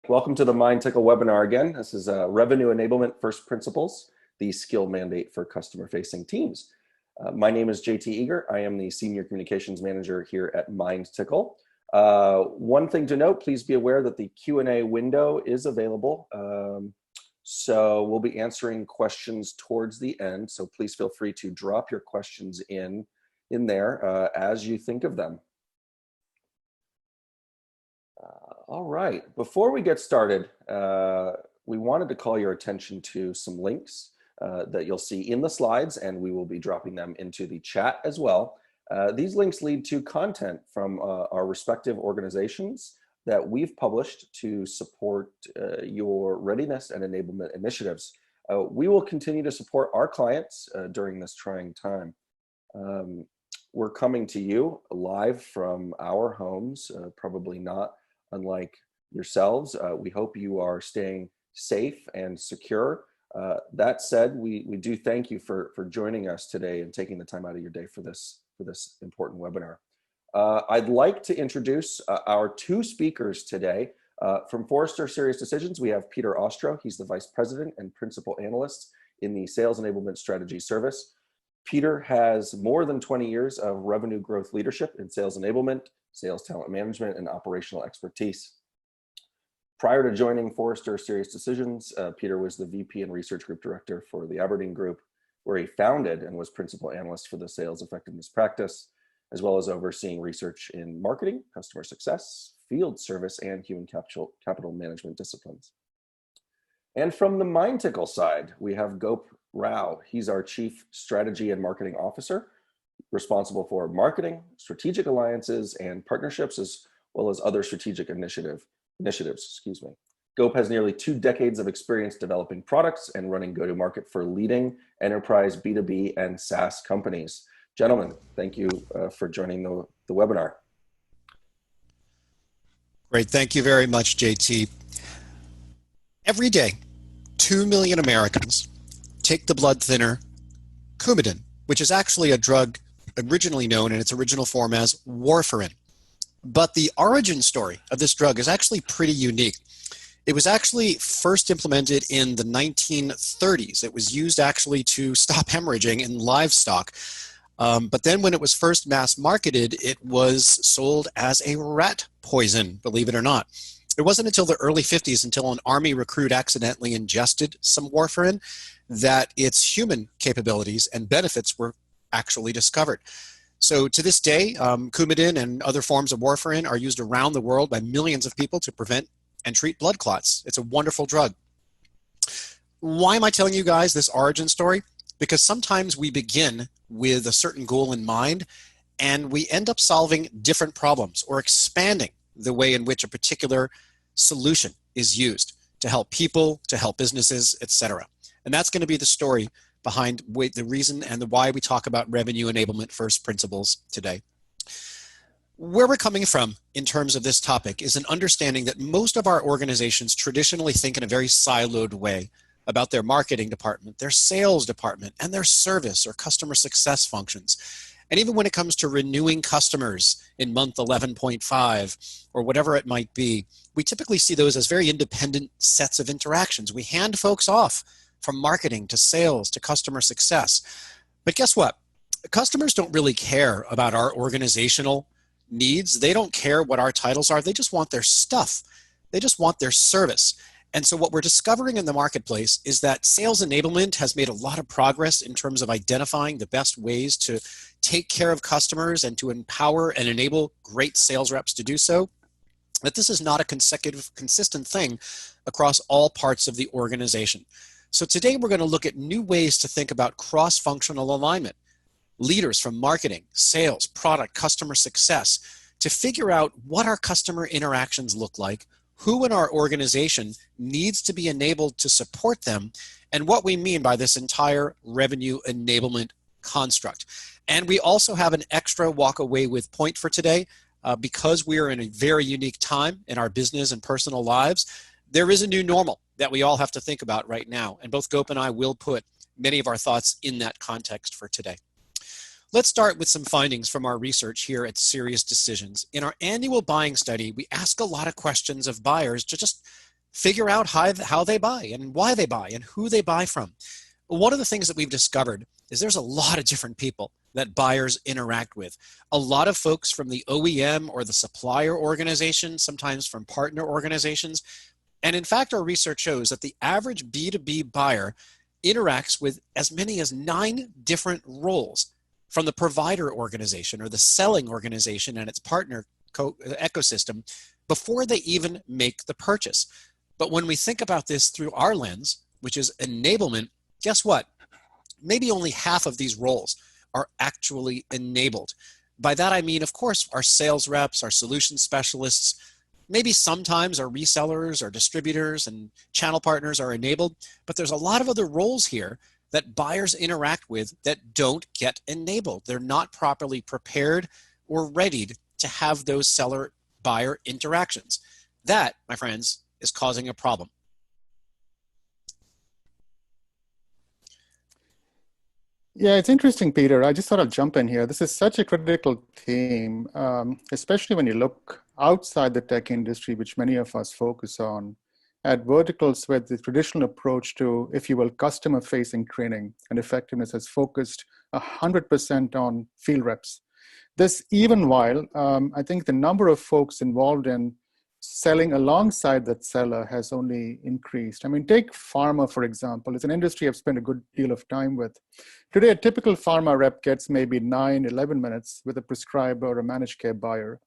Welcome to the MindTickle webinar again. This is Revenue Enablement First Principles, the skill mandate for customer-facing teams. My name is JT Eager. I am the Senior Communications Manager here at MindTickle. One thing to note, please be aware that the Q&A window is available. So we'll be answering questions towards the end. So please feel free to drop your questions in there as you think of them. All right, before we get started, we wanted to call your attention to some links that you'll see in the slides, and we will be dropping them into the chat as well. These links lead to content from our respective organizations that we've published to support your readiness and enablement initiatives. We will continue to support our clients during this trying time. We're coming to you live from our homes, probably not unlike yourselves. We hope you are staying safe and secure. That said, we do thank you for joining us today and taking the time out of your day for this important webinar. I'd like to introduce our two speakers today. From Forrester Serious Decisions, we have Peter Ostrow. He's the Vice President and Principal Analyst in the Sales Enablement Strategies service. Peter has more than 20 years of revenue growth leadership in sales enablement, sales talent management, and operational expertise. Prior to joining Forrester Serious Decisions, Peter was the VP and Research Group Director for the Aberdeen Group, where he founded and was Principal Analyst for the Sales Effectiveness Practice, as well as overseeing research in marketing, customer success, field service, and human capital management disciplines. And from the MindTickle side, we have Gopkiran Rao. He's our Chief Strategy and Marketing Officer, responsible for marketing, strategic alliances, and partnerships, as well as other strategic initiatives. Gop has nearly 2 decades of experience developing products and running go-to-market for leading enterprise B2B and SaaS companies. Gentlemen, thank you for joining the webinar. Great, thank you very much, JT. Every day, 2 million Americans take the blood thinner Coumadin, which is actually a drug originally known in its original form as warfarin. But the origin story of this drug is actually pretty unique. It was actually first implemented in the 1930s. It was used actually to stop hemorrhaging in livestock. But then when it was first mass marketed, it was sold as a rat poison, believe it or not. It wasn't until the early 50s until an army recruit accidentally ingested some warfarin that its human capabilities and benefits were actually discovered. So to this day, Coumadin and other forms of warfarin are used around the world by millions of people to prevent and treat blood clots. It's a wonderful drug. Why am I telling you guys this origin story? Because sometimes we begin with a certain goal in mind and we end up solving different problems or expanding the way in which a particular solution is used to help people, to help businesses, etc. And that's going to be the story behind the reason and the why we talk about revenue enablement first principles today. Where we're coming from in terms of this topic is an understanding that most of our organizations traditionally think in a very siloed way about their marketing department, their sales department, and their service or customer success functions. And even when it comes to renewing customers in month 11.5 or whatever it might be, we typically see those as very independent sets of interactions. We hand folks off from marketing to sales to customer success. But guess what? Customers don't really care about our organizational needs. They don't care what our titles are. They just want their stuff. They just want their service. And so what we're discovering in the marketplace is that sales enablement has made a lot of progress in terms of identifying the best ways to take care of customers and to empower and enable great sales reps to do so. But this is not a consistent thing across all parts of the organization. So today we're going to look at new ways to think about cross-functional alignment. Leaders from marketing, sales, product, customer success, to figure out what our customer interactions look like, who in our organization needs to be enabled to support them, and what we mean by this entire revenue enablement construct. And we also have an extra walk away with point for today because we are in a very unique time in our business and personal lives. There is a new normal that we all have to think about right now. And both Gop and I will put many of our thoughts in that context for today. Let's start with some findings from our research here at Serious Decisions. In our annual buying study, we ask a lot of questions of buyers to just figure out how they buy and why they buy and who they buy from. One of the things that we've discovered is there's a lot of different people that buyers interact with. A lot of folks from the OEM or the supplier organization, sometimes from partner organizations. And in fact, our research shows that the average B2B buyer interacts with as many as 9 different roles from the provider organization or the selling organization and its partner ecosystem before they even make the purchase. But when we think about this through our lens, which is enablement, guess what? Maybe only half of these roles are actually enabled. By that I mean, of course, our sales reps, our solution specialists, maybe sometimes our resellers, our distributors, and channel partners are enabled, but there's a lot of other roles here that buyers interact with that don't get enabled. They're not properly prepared or readied to have those seller-buyer interactions. That, my friends, is causing a problem. Yeah, it's interesting, Peter. I just thought I'd jump in here. This is such a critical theme, especially when you look outside the tech industry, which many of us focus on, at verticals where the traditional approach to, if you will, customer-facing training and effectiveness has focused 100% on field reps. This, even while I think the number of folks involved in selling alongside that seller has only increased. I mean, take pharma, for example. It's an industry I've spent a good deal of time with. Today, a typical pharma rep gets maybe 9, 11 minutes with a prescriber or a managed care buyer.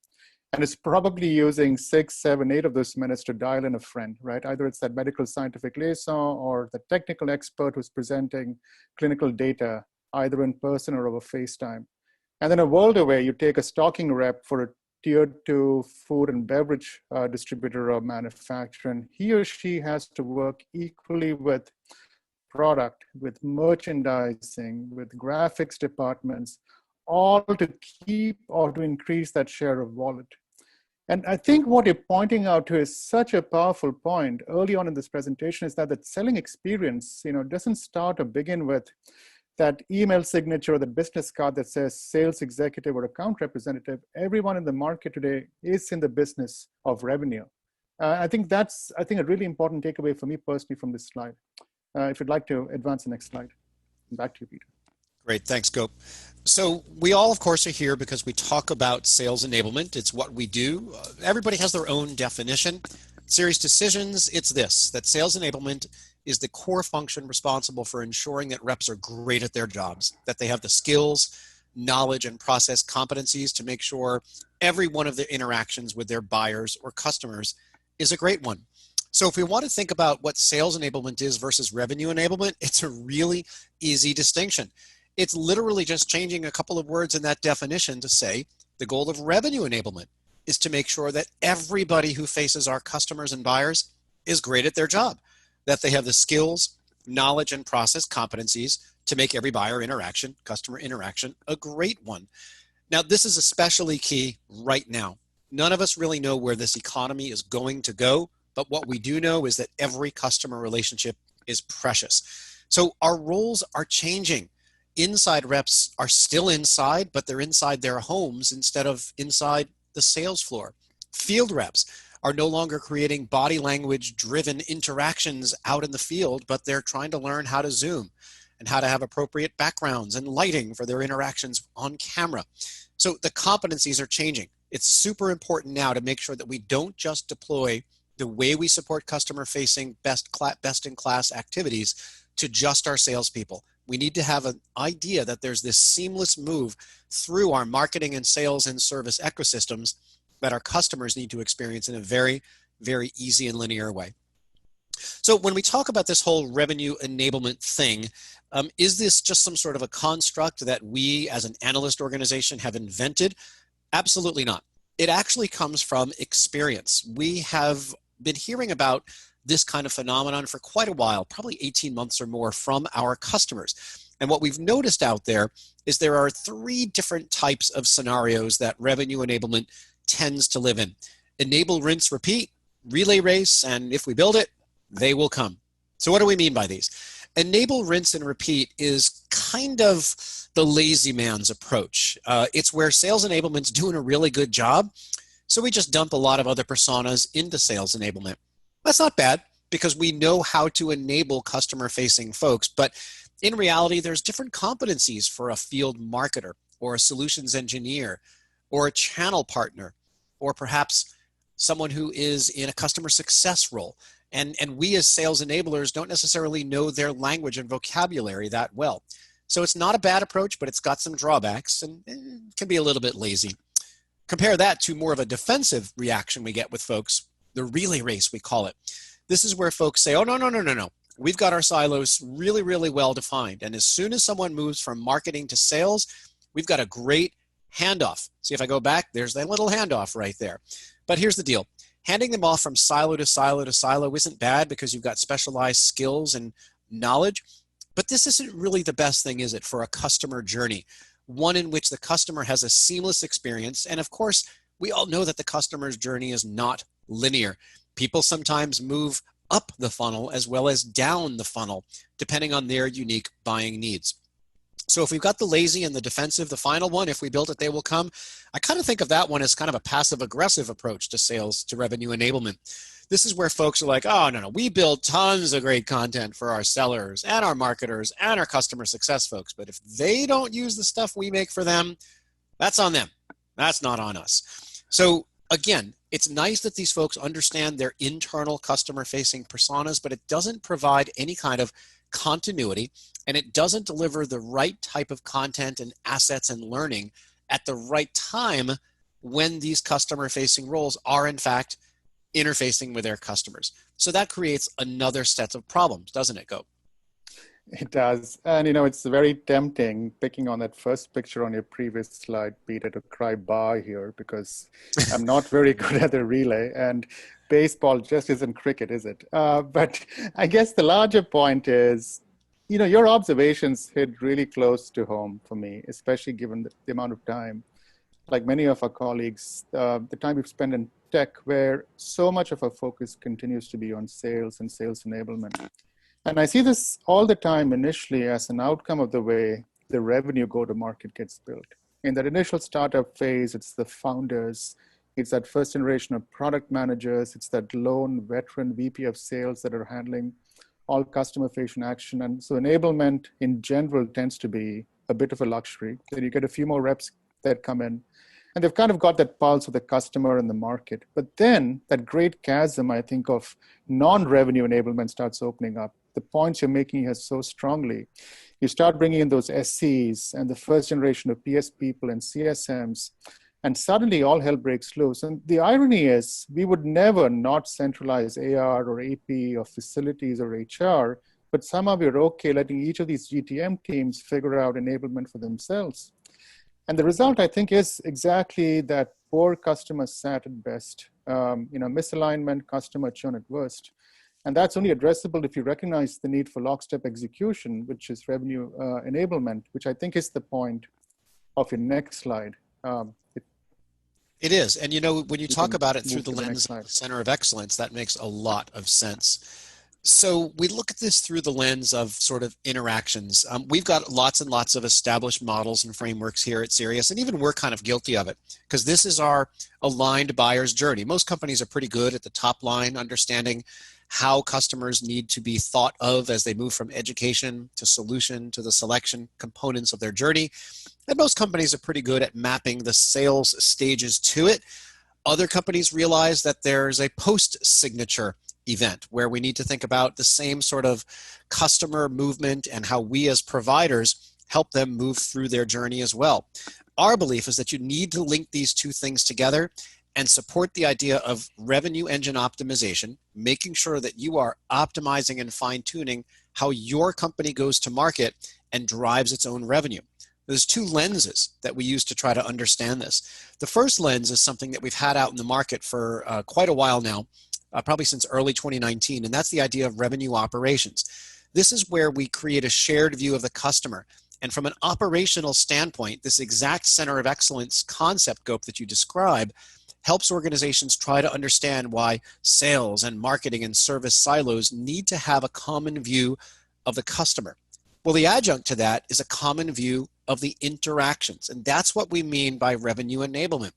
And it's probably using 6, 7, 8 of those minutes to dial in a friend, right? Either it's that medical scientific liaison or the technical expert who's presenting clinical data, either in person or over FaceTime. And then a world away, you take a stocking rep for a tier 2 food and beverage distributor or manufacturer, and he or she has to work equally with product, with merchandising, with graphics departments, all to keep or to increase that share of wallet. And I think what you're pointing out to is such a powerful point early on in this presentation is that the selling experience, doesn't start or begin with that email signature or the business card that says sales executive or account representative. Everyone in the market today is in the business of revenue. I think that's a really important takeaway for me personally from this slide. If you'd like to advance the next slide. Back to you, Peter. Great, thanks, Gop. So we all, of course, are here because we talk about sales enablement. It's what we do. Everybody has their own definition. Serious Decisions, it's this, that sales enablement is the core function responsible for ensuring that reps are great at their jobs, that they have the skills, knowledge, and process competencies to make sure every one of their interactions with their buyers or customers is a great one. So if we want to think about what sales enablement is versus revenue enablement, it's a really easy distinction. It's literally just changing a couple of words in that definition to say the goal of revenue enablement is to make sure that everybody who faces our customers and buyers is great at their job, that they have the skills, knowledge, and process competencies to make every buyer interaction, customer interaction, a great one. Now, this is especially key right now. None of us really know where this economy is going to go, but what we do know is that every customer relationship is precious. So our roles are changing. Inside reps are still inside, but they're inside their homes instead of inside the sales floor. Field reps are no longer creating body language driven interactions out in the field, but they're trying to learn how to Zoom and how to have appropriate backgrounds and lighting for their interactions on camera. So the competencies are changing. It's super important now to make sure that we don't just deploy the way we support customer facing best in class activities to just our salespeople. We need to have an idea that there's this seamless move through our marketing and sales and service ecosystems that our customers need to experience in a very, very easy and linear way. So when we talk about this whole revenue enablement thing, is this just some sort of a construct that we as an analyst organization have invented? Absolutely not. It actually comes from experience. We have been hearing about this kind of phenomenon for quite a while, probably 18 months or more, from our customers. And what we've noticed out there is there are 3 different types of scenarios that revenue enablement tends to live in. Enable, rinse, repeat, relay race, and if we build it, they will come. So what do we mean by these? Enable, rinse, and repeat is kind of the lazy man's approach. It's where sales enablement's doing a really good job, so we just dump a lot of other personas into sales enablement. That's not bad because we know how to enable customer-facing folks. But in reality, there's different competencies for a field marketer or a solutions engineer or a channel partner, or perhaps someone who is in a customer success role. And we as sales enablers don't necessarily know their language and vocabulary that well. So it's not a bad approach, but it's got some drawbacks and it can be a little bit lazy. Compare that to more of a defensive reaction we get with folks, the relay race, we call it. This is where folks say, oh, no. We've got our silos really, really well defined. And as soon as someone moves from marketing to sales, we've got a great handoff. See, if I go back, there's that little handoff right there. But here's the deal. Handing them off from silo to silo to silo isn't bad because you've got specialized skills and knowledge. But this isn't really the best thing, is it, for a customer journey? One in which the customer has a seamless experience. And of course, we all know that the customer's journey is not linear. People sometimes move up the funnel as well as down the funnel, depending on their unique buying needs. So if we've got the lazy and the defensive, the final one, if we build it, they will come. I kind of think of that one as kind of a passive-aggressive approach to sales, to revenue enablement. This is where folks are like, oh, no, we build tons of great content for our sellers and our marketers and our customer success folks. But if they don't use the stuff we make for them, that's on them. That's not on us. So again, it's nice that these folks understand their internal customer-facing personas, but it doesn't provide any kind of continuity, and it doesn't deliver the right type of content and assets and learning at the right time when these customer-facing roles are, in fact, interfacing with their customers. So that creates another set of problems, doesn't it, Gop? It does. And, it's very tempting, picking on that first picture on your previous slide, Peter, to cry bye here because I'm not very good at the relay. And baseball just isn't cricket, is it? But I guess the larger point is, your observations hit really close to home for me, especially given the amount of time, like many of our colleagues, the time we've spent in tech, where so much of our focus continues to be on sales and sales enablement. And I see this all the time initially as an outcome of the way the revenue go-to-market gets built. In that initial startup phase, it's the founders, it's that first generation of product managers, it's that lone veteran VP of sales that are handling all customer-facing action. And so enablement in general tends to be a bit of a luxury. Then you get a few more reps that come in, and they've kind of got that pulse of the customer and the market. But then that great chasm, I think, of non-revenue enablement starts opening up. The points you're making here so strongly. You start bringing in those SCs and the first generation of PS people and CSMs, and suddenly all hell breaks loose. And the irony is we would never not centralize AR or AP or facilities or HR, but somehow we're okay letting each of these GTM teams figure out enablement for themselves. And the result, I think, is exactly that: poor customer sat at best, misalignment, customer churn at worst. And that's only addressable if you recognize the need for lockstep execution, which is revenue enablement, which I think is the point of your next slide. It is. And when you talk about it through the lens of the center of excellence, that makes a lot of sense. So we look at this through the lens of sort of interactions. We've got lots and lots of established models and frameworks here at Sirius, and even we're kind of guilty of it because this is our aligned buyer's journey. Most companies are pretty good at the top line, understanding how customers need to be thought of as they move from education to solution to the selection components of their journey. And most companies are pretty good at mapping the sales stages to it. Other companies realize that there's a post-signature event where we need to think about the same sort of customer movement and how we as providers help them move through their journey as well. Our belief is that you need to link these two things together and support the idea of revenue engine optimization, making sure that you are optimizing and fine-tuning how your company goes to market and drives its own revenue. There's two lenses that we use to try to understand this. The first lens is something that we've had out in the market for quite a while now, probably since early 2019, and that's the idea of revenue operations. This is where we create a shared view of the customer. And from an operational standpoint, this exact center of excellence concept, Gop, that you describe, helps organizations try to understand why sales and marketing and service silos need to have a common view of the customer. Well, the adjunct to that is a common view of the interactions, and that's what we mean by revenue enablement.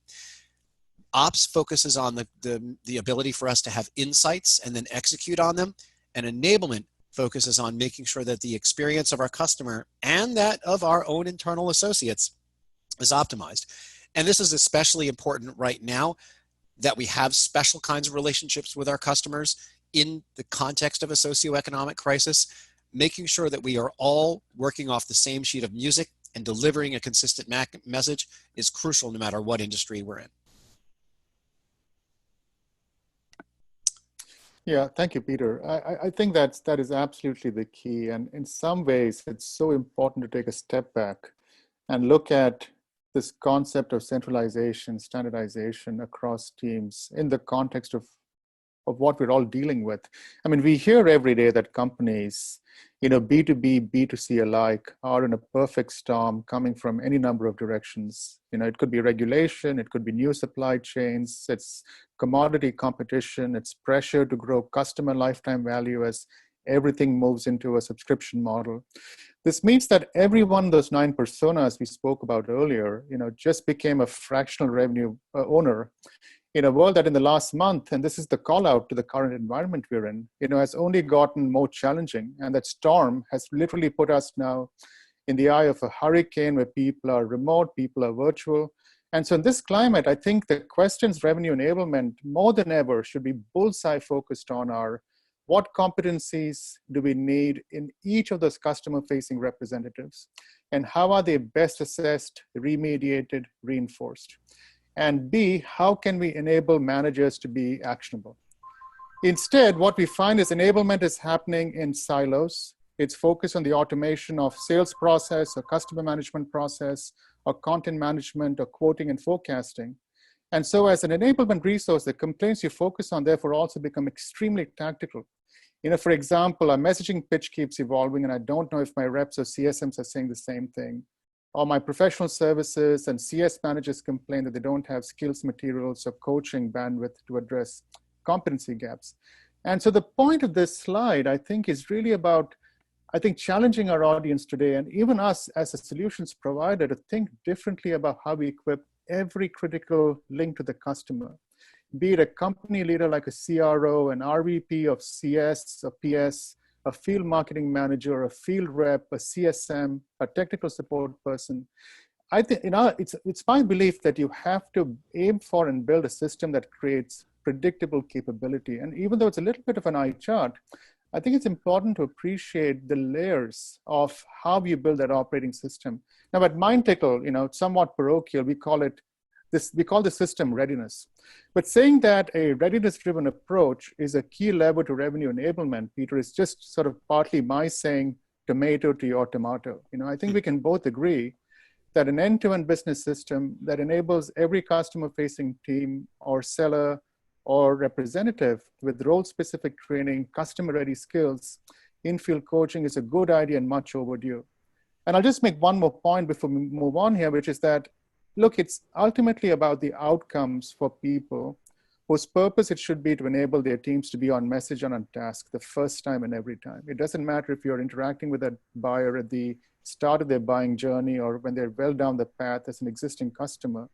Ops focuses on the ability for us to have insights and then execute on them. And enablement focuses on making sure that the experience of our customer and that of our own internal associates is optimized. And this is especially important right now that we have special kinds of relationships with our customers in the context of a socioeconomic crisis, making sure that we are all working off the same sheet of music and delivering a consistent message is crucial no matter what industry we're in. Yeah, thank you, Peter. I think that is absolutely the key. And in some ways, it's so important to take a step back and look at this concept of centralization, standardization across teams in the context of what we're all dealing with. I mean, we hear every day that companies, B2B, B2C alike, are in a perfect storm coming from any number of directions. It could be regulation, it could be new supply chains, it's commodity competition, it's pressure to grow customer lifetime value as everything moves into a subscription model. This means that every one of those 9 personas we spoke about earlier, just became a fractional revenue owner in a world that in the last month, and this is the call out to the current environment we're in, has only gotten more challenging. And that storm has literally put us now in the eye of a hurricane where people are remote, people are virtual. And so in this climate, I think the questions revenue enablement more than ever should be bullseye focused on are what competencies do we need in each of those customer facing representatives, and how are they best assessed, remediated, reinforced? And B, how can we enable managers to be actionable? Instead, what we find is enablement is happening in silos. It's focused on the automation of sales process, or customer management process, or content management, or quoting and forecasting. And so as an enablement resource, the complaints you focus on therefore also become extremely tactical. For example, our messaging pitch keeps evolving, and I don't know if my reps or CSMs are saying the same thing. Or my professional services and CS managers complain that they don't have skills, materials, or coaching bandwidth to address competency gaps. And so the point of this slide, I think, is really about, challenging our audience today, and even us as a solutions provider, to think differently about how we equip every critical link to the customer. Be it a company leader like a CRO, an RVP of CS or PS, a field marketing manager, a field rep, a CSM, a technical support person. I think it's my belief that you have to aim for and build a system that creates predictable capability. And even though it's a little bit of an eye chart, I think it's important to appreciate the layers of how you build that operating system. Now at MindTickle, somewhat parochial, we call the system readiness. But saying that a readiness-driven approach is a key lever to revenue enablement, Peter, is just sort of partly my saying tomato to your tomato. I think we can both agree that an end-to-end business system that enables every customer-facing team or seller or representative with role-specific training, customer-ready skills, in-field coaching is a good idea and much overdue. And I'll just make one more point before we move on here, which is that look, it's ultimately about the outcomes for people whose purpose it should be to enable their teams to be on message and on task the first time and every time. It doesn't matter if you're interacting with that buyer at the start of their buying journey or when they're well down the path as an existing customer.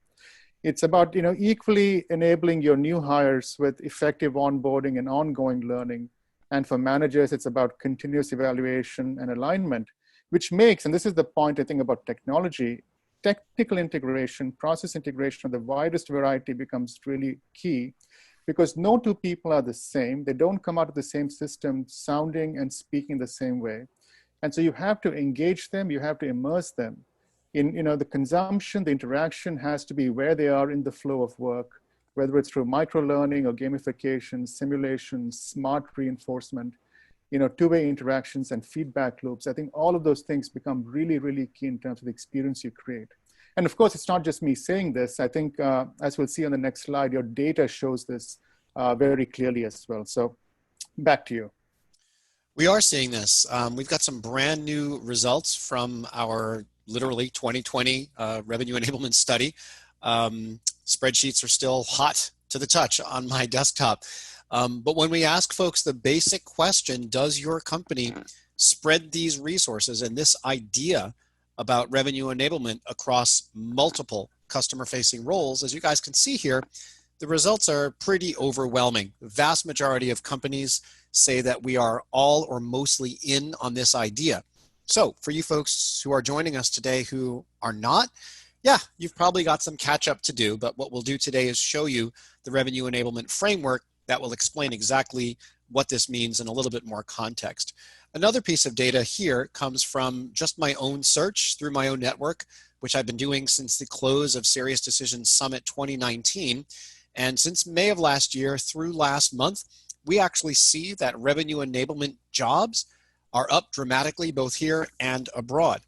It's about equally enabling your new hires with effective onboarding and ongoing learning. And for managers, it's about continuous evaluation and alignment, which makes, and this is the point I think about technology, technical integration, process integration of the widest variety becomes really key, because no two people are the same. They don't come out of the same system sounding and speaking the same way. And so you have to engage them, you have to immerse them in the consumption, the interaction has to be where they are in the flow of work, whether it's through micro-learning or gamification, simulation, smart reinforcement, two-way interactions and feedback loops. I think all of those things become really, really key in terms of the experience you create. And of course, it's not just me saying this. I think, as we'll see on the next slide, your data shows this very clearly as well. So back to you. We are seeing this. We've got some brand new results from our literally 2020 revenue enablement study. Spreadsheets are still hot to the touch on my desktop. But when we ask folks the basic question, does your company spread these resources and this idea about revenue enablement across multiple customer-facing roles, as you guys can see here, the results are pretty overwhelming. The vast majority of companies say that we are all or mostly in on this idea. So for you folks who are joining us today who are not, yeah, you've probably got some catch up to do, but what we'll do today is show you the revenue enablement framework that will explain exactly what this means in a little bit more context. Another piece of data here comes from just my own search through my own network, which I've been doing since the close of Serious Decisions Summit 2019. And since May of last year through last month, we actually see that revenue enablement jobs are up dramatically both here and abroad.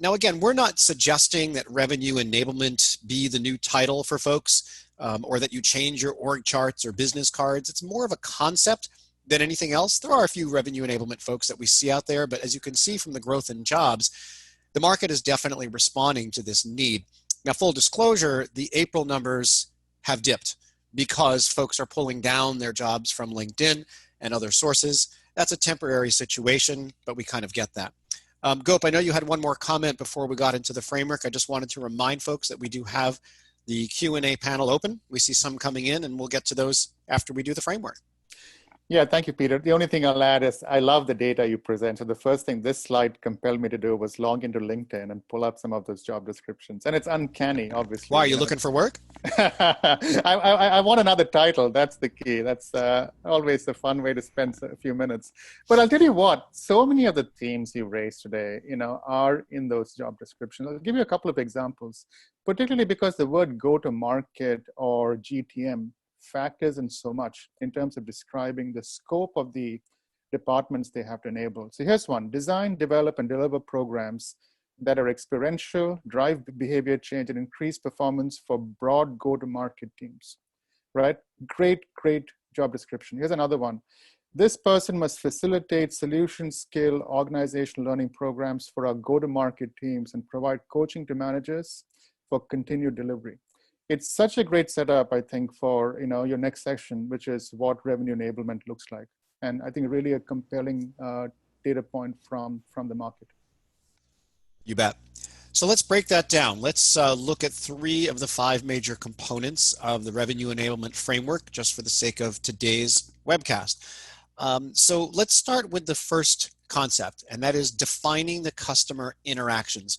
Now, again, we're not suggesting that revenue enablement be the new title for folks or that you change your org charts or business cards. It's more of a concept than anything else. There are a few revenue enablement folks that we see out there, but as you can see from the growth in jobs, the market is definitely responding to this need. Now, full disclosure, the April numbers have dipped because folks are pulling down their jobs from LinkedIn and other sources. That's a temporary situation, but we kind of get that. Gop, I know you had one more comment before we got into the framework. I just wanted to remind folks that we do have the Q&A panel open. We see some coming in, and we'll get to those after we do the framework. Yeah, thank you, Peter. The only thing I'll add is I love the data you present. So the first thing this slide compelled me to do was log into LinkedIn and pull up some of those job descriptions. And it's uncanny, obviously. Why, are you looking for work? I want another title. That's the key. That's always a fun way to spend a few minutes. But I'll tell you what, so many of the themes you raised today, are in those job descriptions. I'll give you a couple of examples, particularly because the word go-to-market or GTM factors in so much in terms of describing the scope of the departments they have to enable. So here's one: design, develop, and deliver programs that are experiential, drive behavior change, and increase performance for broad go-to-market teams, right? Great job description. Here's another one. This person must facilitate solution skill organizational learning programs for our go-to-market teams and provide coaching to managers for continued delivery. It's such a great setup, I think, for your next section, which is what revenue enablement looks like. And I think really a compelling data point from the market. You bet. So let's break that down. Let's look at 3 of the 5 major components of the revenue enablement framework, just for the sake of today's webcast. So let's start with the first concept, and that is defining the customer interactions.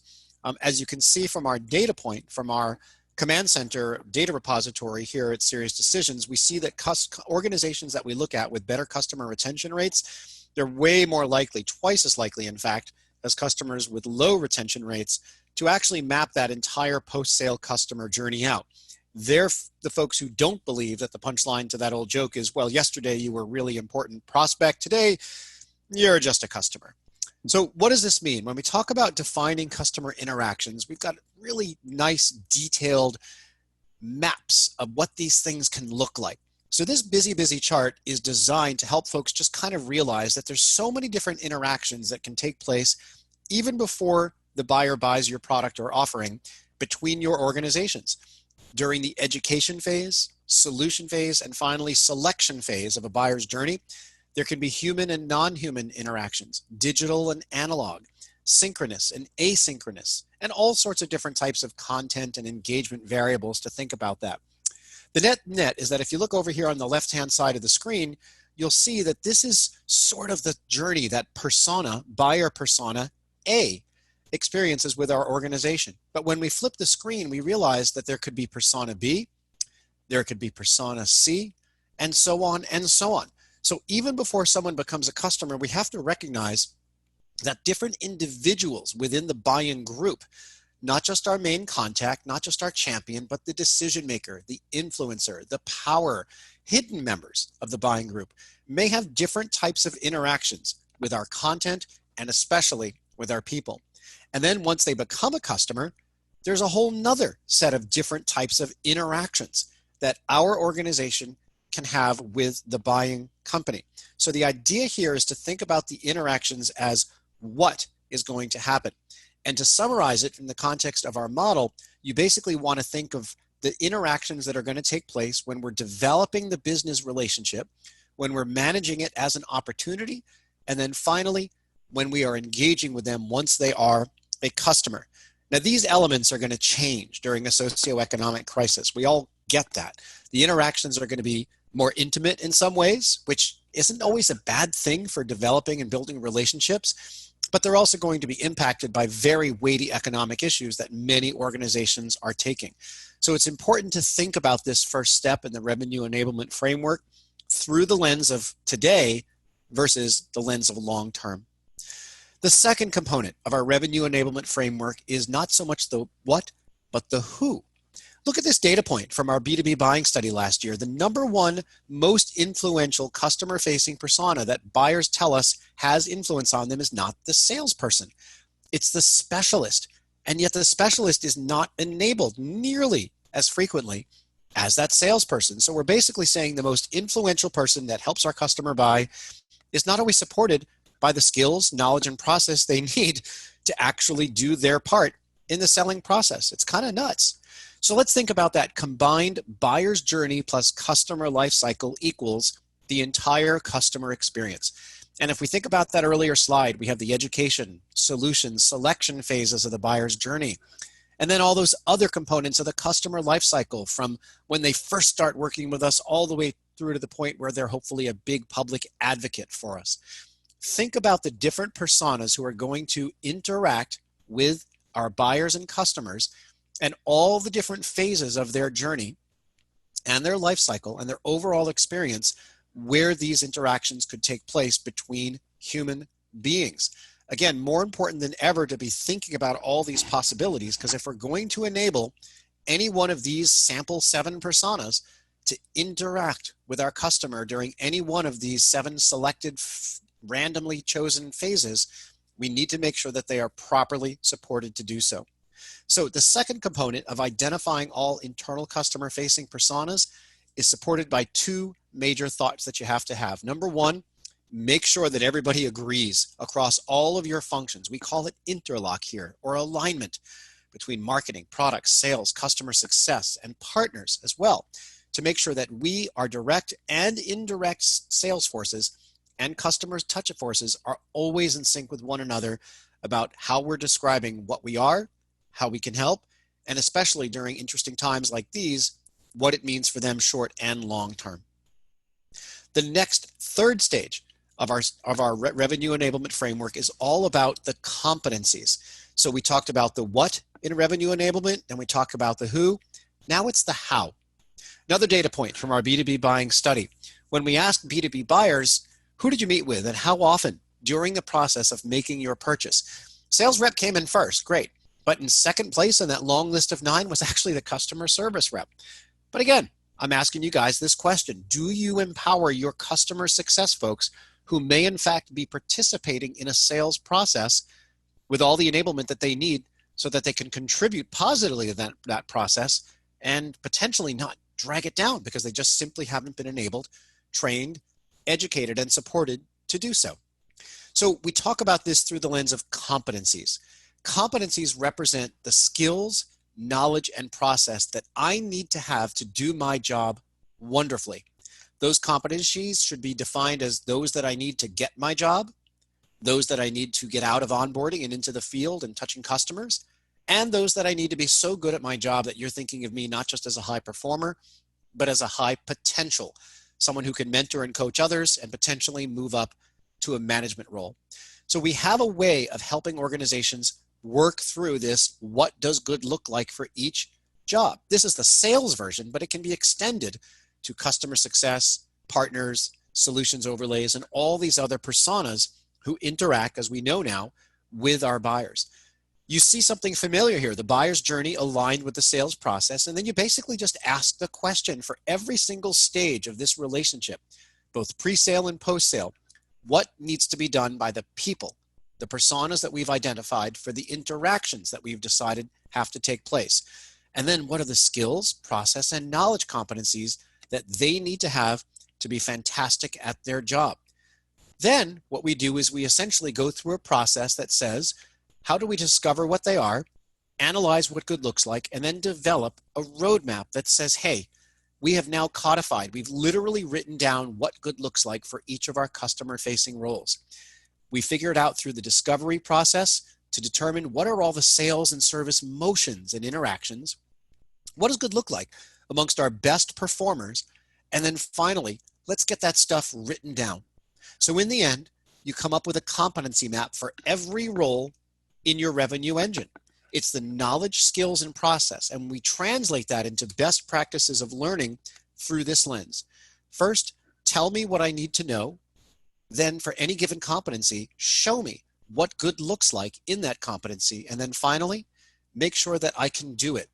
As you can see from our data point, from our Command Center data repository here at Serious Decisions, we see that organizations that we look at with better customer retention rates, they're way more likely, twice as likely, in fact, as customers with low retention rates to actually map that entire post-sale customer journey out. They're the folks who don't believe that the punchline to that old joke is, well, yesterday you were a really important prospect, today you're just a customer. So what does this mean? When we talk about defining customer interactions, we've got really nice detailed maps of what these things can look like. So this busy chart is designed to help folks just kind of realize that there's so many different interactions that can take place even before the buyer buys your product or offering between your organizations. During the education phase, solution phase, and finally selection phase of a buyer's journey, there can be human and non-human interactions, digital and analog, synchronous and asynchronous, and all sorts of different types of content and engagement variables to think about that. The net is that if you look over here on the left-hand side of the screen, you'll see that this is sort of the journey that persona, buyer persona A, experiences with our organization. But when we flip the screen, we realize that there could be persona B, there could be persona C, and so on and so on. So even before someone becomes a customer, we have to recognize that different individuals within the buy-in group, not just our main contact, not just our champion, but the decision maker, the influencer, the power, hidden members of the buying group may have different types of interactions with our content and especially with our people. And then once they become a customer, there's a whole nother set of different types of interactions that our organization can have with the buying company. So the idea here is to think about the interactions as what is going to happen. And to summarize it in the context of our model, you basically want to think of the interactions that are going to take place when we're developing the business relationship, when we're managing it as an opportunity, and then finally, when we are engaging with them once they are a customer. Now, these elements are going to change during a socioeconomic crisis. We all get that. The interactions are going to be more intimate in some ways, which isn't always a bad thing for developing and building relationships, but they're also going to be impacted by very weighty economic issues that many organizations are taking. So it's important to think about this first step in the revenue enablement framework through the lens of today versus the lens of long term. The second component of our revenue enablement framework is not so much the what, but the who. Look at this data point from our B2B buying study last year. The number one most influential customer-facing persona that buyers tell us has influence on them is not the salesperson. It's the specialist. And yet the specialist is not enabled nearly as frequently as that salesperson. So we're basically saying the most influential person that helps our customer buy is not always supported by the skills, knowledge, and process they need to actually do their part in the selling process. It's kind of nuts. So let's think about that combined buyer's journey plus customer life cycle equals the entire customer experience. And if we think about that earlier slide, we have the education, solution, selection phases of the buyer's journey. And then all those other components of the customer life cycle from when they first start working with us all the way through to the point where they're hopefully a big public advocate for us. Think about the different personas who are going to interact with our buyers and customers and all the different phases of their journey and their life cycle and their overall experience where these interactions could take place between human beings. Again, more important than ever to be thinking about all these possibilities, because if we're going to enable any one of these sample 7 personas to interact with our customer during any one of these 7 selected randomly chosen phases, we need to make sure that they are properly supported to do so. So the second component of identifying all internal customer-facing personas is supported by 2 major thoughts that you have to have. Number one, make sure that everybody agrees across all of your functions. We call it interlock here, or alignment between marketing, products, sales, customer success, and partners as well, to make sure that we, our direct and indirect sales forces and customers' touch forces are always in sync with one another about how we're describing what we are, how we can help, and especially during interesting times like these, what it means for them short and long term. The next third stage of our revenue enablement framework is all about the competencies. So we talked about the what in revenue enablement, and we talked about the who. Now it's the how. Another data point from our B2B buying study. When we asked B2B buyers, who did you meet with and how often during the process of making your purchase? Sales rep came in first, great. But in second place on that long list of 9 was actually the customer service rep. But again, I'm asking you guys this question. Do you empower your customer success folks who may in fact be participating in a sales process with all the enablement that they need so that they can contribute positively to that process and potentially not drag it down because they just simply haven't been enabled, trained, educated, and supported to do so? So we talk about this through the lens of competencies. Competencies represent the skills, knowledge, and process that I need to have to do my job wonderfully. Those competencies should be defined as those that I need to get my job, those that I need to get out of onboarding and into the field and touching customers, and those that I need to be so good at my job that you're thinking of me not just as a high performer, but as a high potential, someone who can mentor and coach others and potentially move up to a management role. So we have a way of helping organizations work through this, what does good look like for each job. This is the sales version, but it can be extended to customer success, partners, solutions overlays, and all these other personas who interact, as we know now, with our buyers. You see something familiar here, the buyer's journey aligned with the sales process, and then you basically just ask the question for every single stage of this relationship, both pre-sale and post-sale, what needs to be done by the people, the personas that we've identified for the interactions that we've decided have to take place. And then what are the skills, process, and knowledge competencies that they need to have to be fantastic at their job? Then what we do is we essentially go through a process that says, how do we discover what they are, analyze what good looks like, and then develop a roadmap that says, hey, we have now codified, we've literally written down what good looks like for each of our customer-facing roles. We figure it out through the discovery process to determine what are all the sales and service motions and interactions. What does good look like amongst our best performers. And then finally, let's get that stuff written down. So in the end, you come up with a competency map for every role in your revenue engine. It's the knowledge, skills, and process. And we translate that into best practices of learning through this lens. First, tell me what I need to know. Then for any given competency, show me what good looks like in that competency. And then finally, make sure that I can do it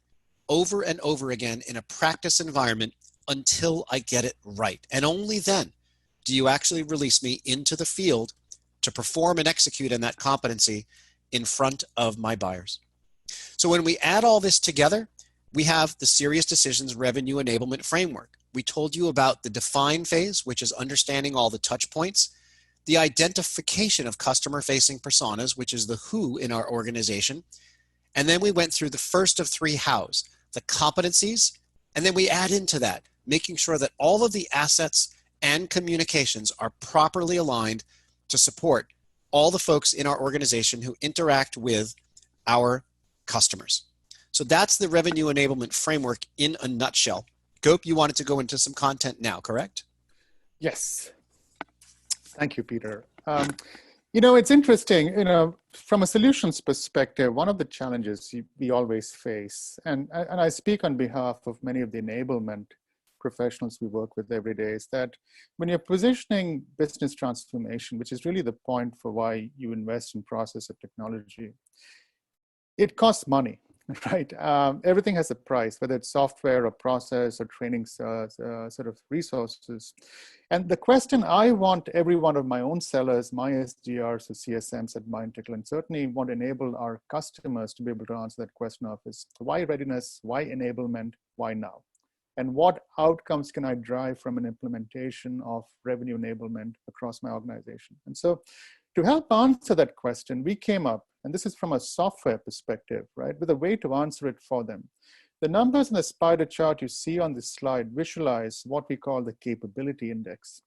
over and over again in a practice environment until I get it right. And only then do you actually release me into the field to perform and execute in that competency in front of my buyers. So when we add all this together, we have the Serious Decisions Revenue Enablement Framework. We told you about the define phase, which is understanding all the touch points, the identification of customer-facing personas, which is the who in our organization, and then we went through the first of three hows, the competencies, and then we add into that, making sure that all of the assets and communications are properly aligned to support all the folks in our organization who interact with our customers. So that's the revenue enablement framework in a nutshell. Gop, you wanted to go into some content now, correct? Yes. Thank you, Peter. It's interesting, from a solutions perspective, one of the challenges we always face, and I speak on behalf of many of the enablement professionals we work with every day, is that when you're positioning business transformation, which is really the point for why you invest in process or technology, it costs money, right? Everything has a price, whether it's software or process or training sort of resources. And the question I want every one of my own sellers, my SDRs or CSMs at MindTickle, and certainly want to enable our customers to be able to answer that question of is, why readiness, why enablement, why now? And what outcomes can I drive from an implementation of revenue enablement across my organization? And so to help answer that question, we came up, and this is from a software perspective, right, with a way to answer it for them. The numbers in the spider chart you see on this slide visualize what we call the capability index.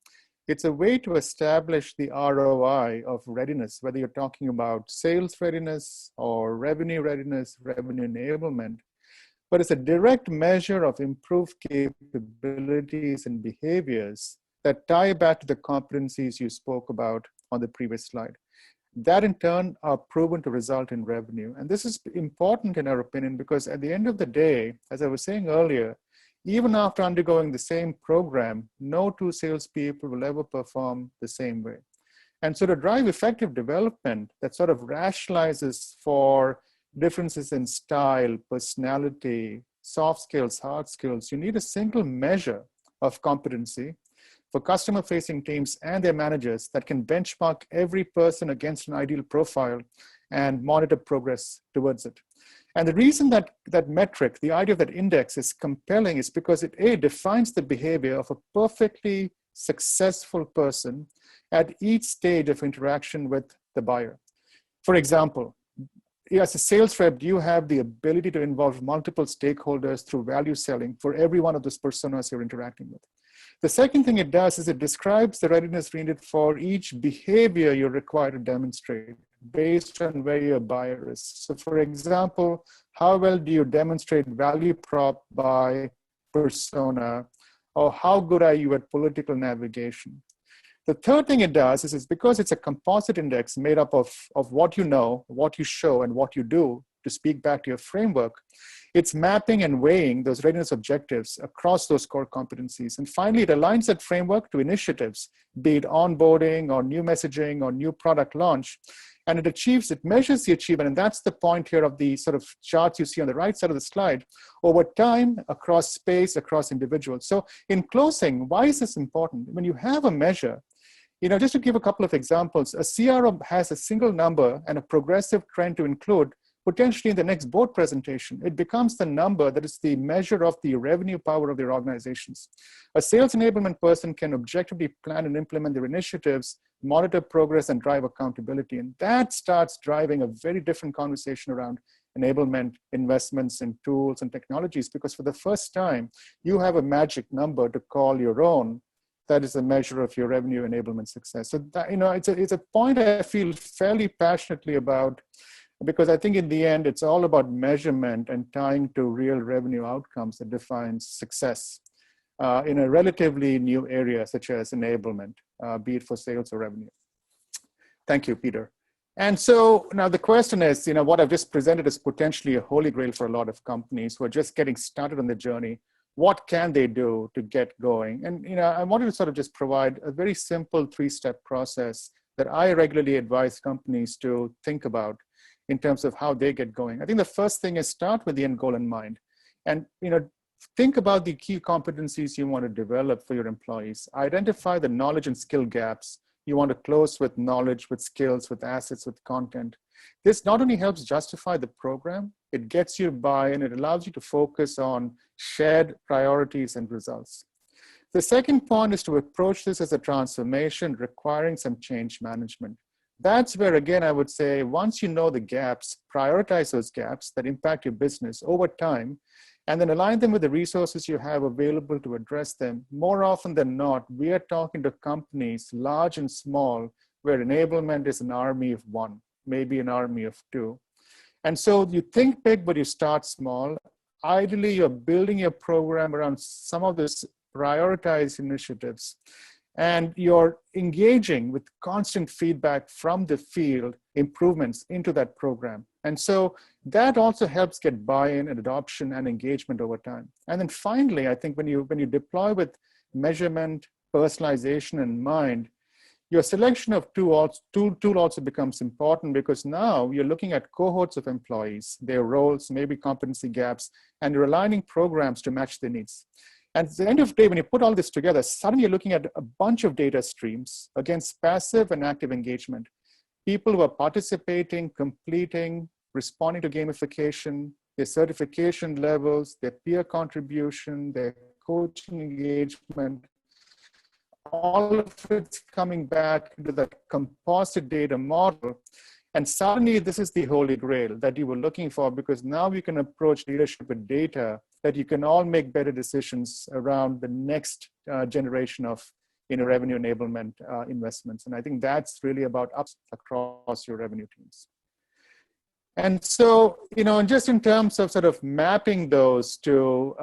It's a way to establish the ROI of readiness, whether you're talking about sales readiness or revenue readiness, revenue enablement, but it's a direct measure of improved capabilities and behaviors that tie back to the competencies you spoke about on the previous slide. That in turn are proven to result in revenue. And this is important in our opinion, because at the end of the day, as I was saying earlier, even after undergoing the same program, no two salespeople will ever perform the same way. And so to drive effective development that sort of rationalizes for differences in style, personality, soft skills, hard skills, you need a single measure of competency for customer-facing teams and their managers that can benchmark every person against an ideal profile and monitor progress towards it. And the reason that metric, the idea of that index is compelling is because it, A, defines the behavior of a perfectly successful person at each stage of interaction with the buyer. For example, as a sales rep, you have the ability to involve multiple stakeholders through value selling for every one of those personas you're interacting with. The second thing it does is it describes the readiness needed for each behavior you're required to demonstrate based on where your buyer is. So for example, how well do you demonstrate value prop by persona, or how good are you at political navigation? The third thing it does is because it's a composite index made up of what you know, what you show, and what you do to speak back to your framework, it's mapping and weighing those readiness objectives across those core competencies. And finally, it aligns that framework to initiatives, be it onboarding or new messaging or new product launch. And it measures the achievement. And that's the point here of the sort of charts you see on the right side of the slide, over time, across space, across individuals. So in closing, why is this important? When you have a measure, just to give a couple of examples, a CRO has a single number and a progressive trend to include potentially in the next board presentation. It becomes the number that is the measure of the revenue power of their organizations. A sales enablement person can objectively plan and implement their initiatives, monitor progress, and drive accountability. And that starts driving a very different conversation around enablement, investments in tools and technologies, because for the first time, you have a magic number to call your own that is a measure of your revenue enablement success. So that, it's a point I feel fairly passionately about, Because I think in the end, it's all about measurement and tying to real revenue outcomes that defines success in a relatively new area, such as enablement, be it for sales or revenue. Thank you, Peter. And so now the question is, what I've just presented is potentially a holy grail for a lot of companies who are just getting started on the journey. What can they do to get going? And I wanted to sort of just provide a very simple 3-step process that I regularly advise companies to think about in terms of how they get going. I think the first thing is start with the end goal in mind. And think about the key competencies you want to develop for your employees. Identify the knowledge and skill gaps you want to close with knowledge, with skills, with assets, with content. This not only helps justify the program, it gets you buy-in, it allows you to focus on shared priorities and results. The second point is to approach this as a transformation requiring some change management. That's where, again, I would say, once you know the gaps, prioritize those gaps that impact your business over time, and then align them with the resources you have available to address them. More often than not, we are talking to companies, large and small, where enablement is an army of one, maybe an army of two. And so you think big, but you start small. Ideally, you're building your program around some of these prioritized initiatives, and you're engaging with constant feedback from the field, improvements into that program. And so that also helps get buy-in and adoption and engagement over time. And then finally, I think when you deploy with measurement, personalization in mind, your selection of tool also becomes important, because now you're looking at cohorts of employees, their roles, maybe competency gaps, and you're aligning programs to match their needs. And at the end of the day, when you put all this together, suddenly you're looking at a bunch of data streams against passive and active engagement. People who are participating, completing, responding to gamification, their certification levels, their peer contribution, their coaching engagement, all of it's coming back into the composite data model. And suddenly this is the holy grail that you were looking for, because now you can approach leadership with data that you can all make better decisions around the next generation of revenue enablement investments. And I think that's really about ups across your revenue teams. And so, just in terms of sort of mapping those to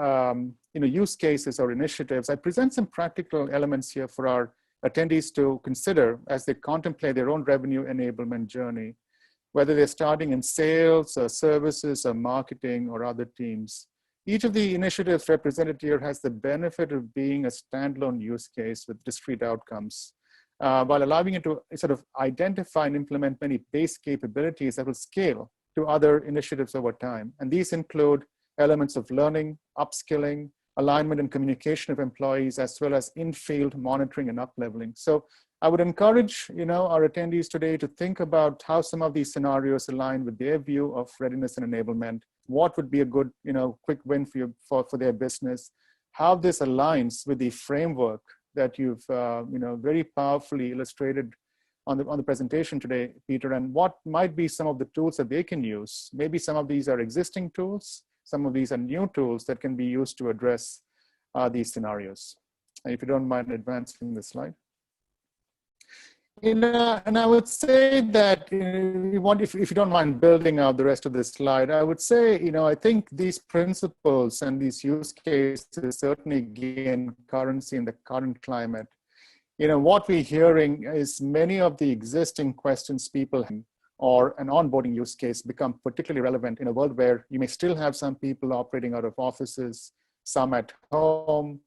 use cases or initiatives, I present some practical elements here for our attendees to consider as they contemplate their own revenue enablement journey, whether they're starting in sales or services or marketing or other teams. Each of the initiatives represented here has the benefit of being a standalone use case with discrete outcomes, while allowing you to sort of identify and implement many base capabilities that will scale to other initiatives over time. And these include elements of learning, upskilling, alignment and communication of employees, as well as in-field monitoring and up-leveling. So I would encourage our attendees today to think about how some of these scenarios align with their view of readiness and enablement. What would be a good quick win for their business, how this aligns with the framework that you've very powerfully illustrated on the presentation today, Peter, and what might be some of the tools that they can use. Maybe some of these are existing tools, some of these are new tools that can be used to address these scenarios. And if you don't mind advancing the slide. And I would say that if you don't mind building out the rest of this slide, I would say, I think these principles and these use cases certainly gain currency in the current climate. What we're hearing is many of the existing questions people have or an onboarding use case become particularly relevant in a world where you may still have some people operating out of offices, some at home,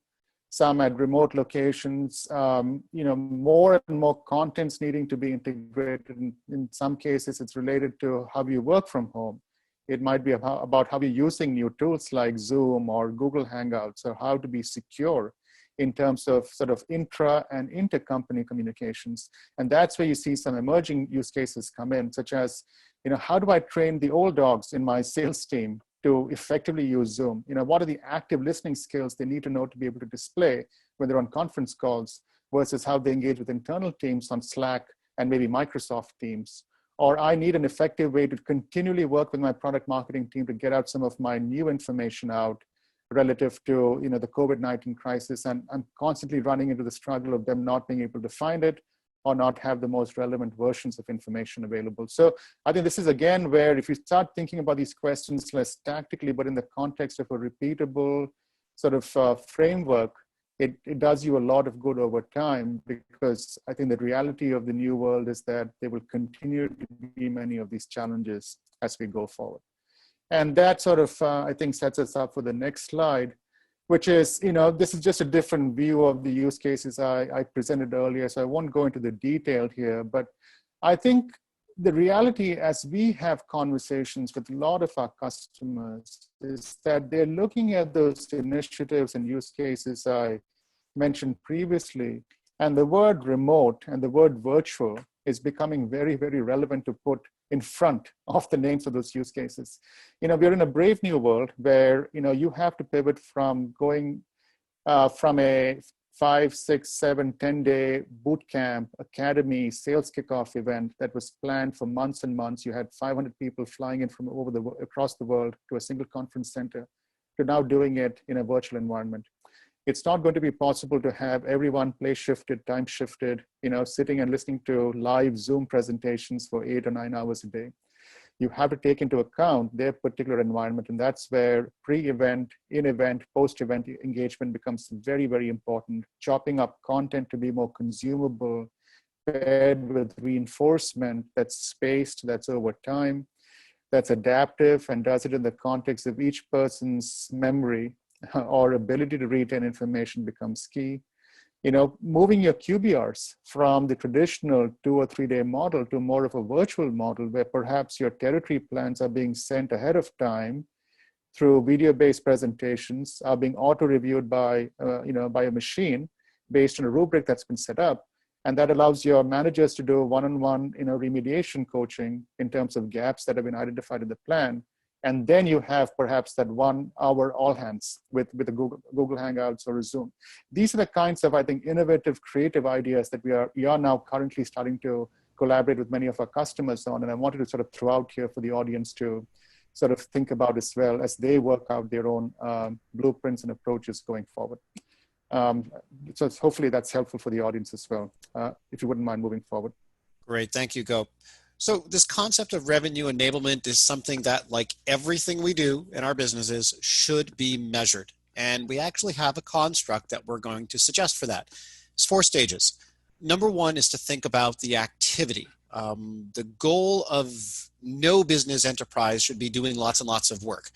some at remote locations, more and more contents needing to be integrated. In some cases, it's related to how you work from home. It might be about how you're using new tools like Zoom or Google Hangouts, or how to be secure in terms of sort of intra and inter-company communications. And that's where you see some emerging use cases come in, such as, how do I train the old dogs in my sales team to effectively use Zoom? What are the active listening skills they need to know to be able to display when they're on conference calls, versus how they engage with internal teams on Slack and maybe Microsoft Teams? Or I need an effective way to continually work with my product marketing team to get out some of my new information out relative to the COVID-19 crisis, and I'm constantly running into the struggle of them not being able to find it, or not have the most relevant versions of information available. So I think this is again where if you start thinking about these questions less tactically, but in the context of a repeatable sort of framework, it does you a lot of good over time, because I think the reality of the new world is that there will continue to be many of these challenges as we go forward. And that sort of, I think, sets us up for the next slide, which is, this is just a different view of the use cases I presented earlier, so I won't go into the detail here, but I think the reality as we have conversations with a lot of our customers is that they're looking at those initiatives and use cases I mentioned previously, and the word remote and the word virtual is becoming very, very relevant to put in front of the names of those use cases. We're in a brave new world where, you have to pivot from going from a 5, 6, 7, 10-day boot camp, academy, sales kickoff event that was planned for months and months. You had 500 people flying in from across the world to a single conference center, to now doing it in a virtual environment. It's not going to be possible to have everyone place shifted, time shifted, sitting and listening to live Zoom presentations for 8 or 9 hours a day. You have to take into account their particular environment, and that's where pre-event, in-event, post-event engagement becomes very, very important. Chopping up content to be more consumable, paired with reinforcement that's spaced, that's over time, that's adaptive, and does it in the context of each person's memory or ability to retain information becomes key. Moving your QBRs from the traditional 2 or 3 day model to more of a virtual model, where perhaps your territory plans are being sent ahead of time through video-based presentations, are being auto-reviewed by a machine based on a rubric that's been set up. And that allows your managers to do one-on-one remediation coaching in terms of gaps that have been identified in the plan. And then you have perhaps that 1 hour all hands with a Google Hangouts or a Zoom. These are the kinds of, I think, innovative, creative ideas that we are now currently starting to collaborate with many of our customers on. And I wanted to sort of throw out here for the audience to sort of think about as well as they work out their own blueprints and approaches going forward. So hopefully that's helpful for the audience as well, if you wouldn't mind moving forward. Great, thank you, Gop. So this concept of revenue enablement is something that, like everything we do in our businesses, should be measured. And we actually have a construct that we're going to suggest for that. It's 4 stages. Number 1 is to think about the activity. The goal of no business enterprise should be doing lots and lots of work,